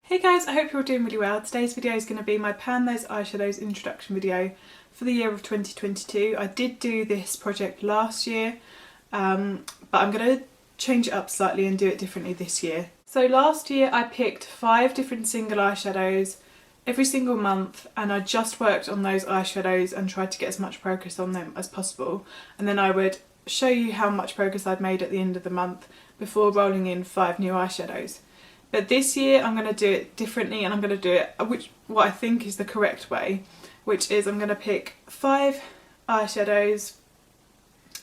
Hey guys, I hope you're all doing really well. Today's video is going to be my Pan Those Eyeshadows introduction video for the year of 2022. I did do this project last year, but I'm going to change it up slightly and do it differently this year. So last year I picked 5 different single eyeshadows every single month, and I just worked on those eyeshadows and tried to get as much progress on them as possible. And then I would show you how much progress I'd made at the end of the month before rolling in 5 new eyeshadows. But this year I'm going to do it differently, and I'm going to do it what I think is the correct way, which is I'm going to pick 5 eyeshadows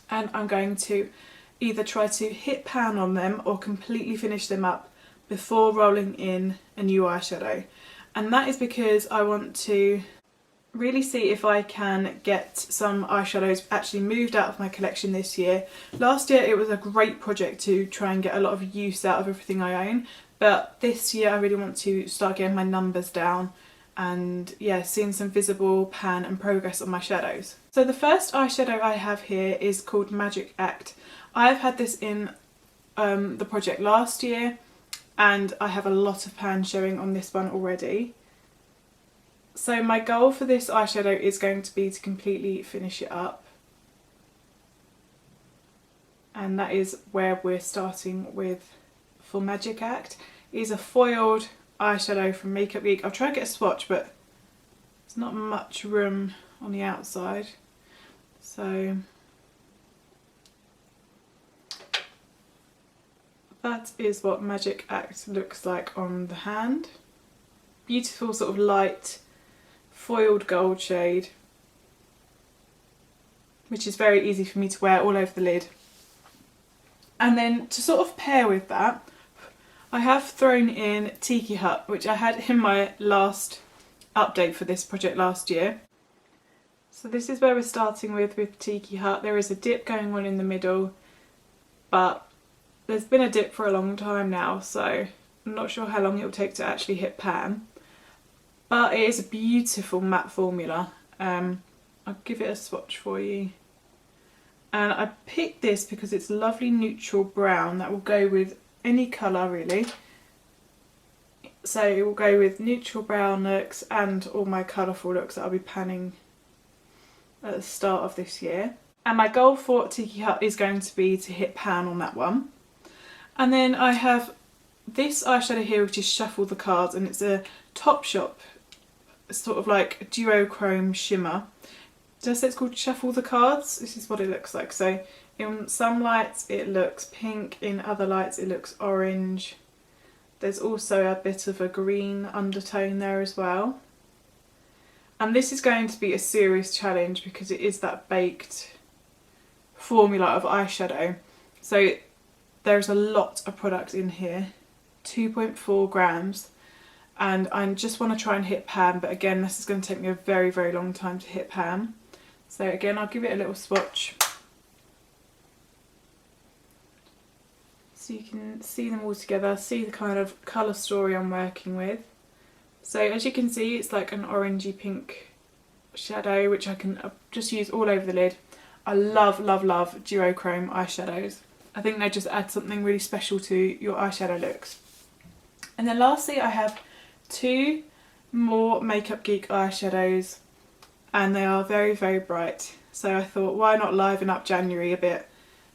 and I'm going to either try to hit pan on them or completely finish them up before rolling in a new eyeshadow. And that is because I want to really see if I can get some eyeshadows actually moved out of my collection this year. Last year it was a great project to try and get a lot of use out of everything I own, but this year I really want to start getting my numbers down and yeah, seeing some visible pan and progress on my shadows. So the first eyeshadow I have here is called Magic Act. I've had this in the project last year and I have a lot of pan showing on this one already. So my goal for this eyeshadow is going to be to completely finish it up. And that is where we're starting with for Magic Act. It is a foiled eyeshadow from Makeup Geek. I'll try and get a swatch, but there's not much room on the outside. So that is what Magic Act looks like on the hand. Beautiful sort of light foiled gold shade, which is very easy for me to wear all over the lid. And then to sort of pair with that, I have thrown in Tiki Hut, which I had in my last update for this project last year. So this is where we're starting with Tiki Hut. There is a dip going on in the middle, but there's been a dip for a long time now, so I'm not sure how long it will take to actually hit pan. But it is a beautiful matte formula. I'll give it a swatch for you. And I picked this because it's lovely neutral brown that will go with any colour really. So it will go with neutral brown looks and all my colourful looks that I'll be panning at the start of this year. And my goal for Tiki Hut is going to be to hit pan on that one. And then I have this eyeshadow here, which is Shuffle the Cards, and it's a Topshop sort of like duochrome shimmer. Did I say it's called Shuffle the Cards? This is what it looks like. So in some lights it looks pink, in other lights it looks orange. There's also a bit of a green undertone there as well. And this is going to be a serious challenge because it is that baked formula of eyeshadow. So there's a lot of product in here, 2.4 grams. And I just want to try and hit pan, but again this is going to take me a very, very long time to hit pan. So again, I'll give it a little swatch so you can see them all together, see the kind of colour story I'm working with. So as you can see, it's like an orangey pink shadow, which I can just use all over the lid. I love, love, love duochrome eyeshadows. I think they just add something really special to your eyeshadow looks. And then lastly I have 2 more Makeup Geek eyeshadows, and they are very, very bright. So I thought, why not liven up January a bit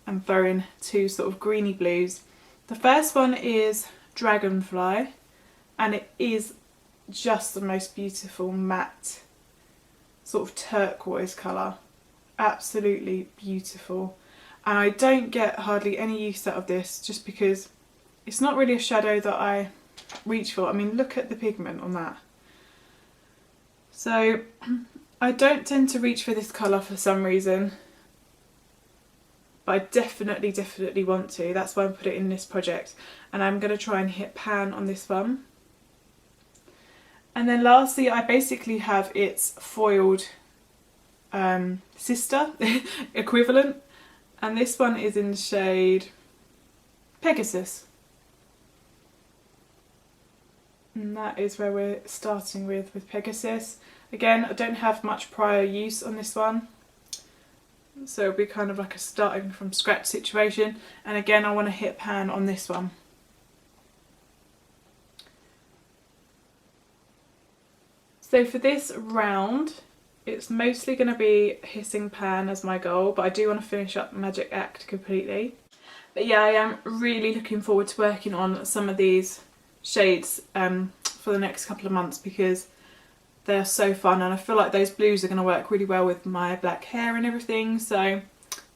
and throw in 2 sort of greeny blues. The first one is Dragonfly, and it is just the most beautiful matte sort of turquoise colour. Absolutely beautiful. And I don't get hardly any use out of this just because it's not really a shadow that I reach for. I mean, look at the pigment on that. So I don't tend to reach for this colour for some reason, but I definitely want to. That's why I put it in this project, and I'm going to try and hit pan on this one. And then lastly I basically have its foiled sister equivalent, and this one is in the shade Pegasus. And that is where we're starting with Pegasus. Again, I don't have much prior use on this one, so it'll be kind of like a starting from scratch situation. And again, I want to hit pan on this one. So for this round, it's mostly going to be Hissing Pan as my goal, but I do want to finish up Magic Act completely. But yeah, I am really looking forward to working on some of these shades for the next couple of months because they're so fun, and I feel like those blues are going to work really well with my black hair and everything. So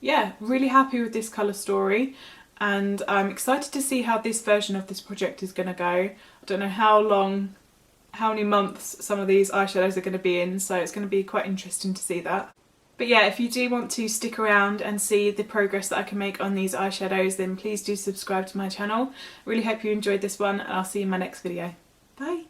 yeah, really happy with this colour story, and I'm excited to see how this version of this project is going to go. I don't know how many months some of these eyeshadows are going to be in, so it's going to be quite interesting to see that. But yeah, if you do want to stick around and see the progress that I can make on these eyeshadows, then please do subscribe to my channel. Really hope you enjoyed this one, and I'll see you in my next video. Bye!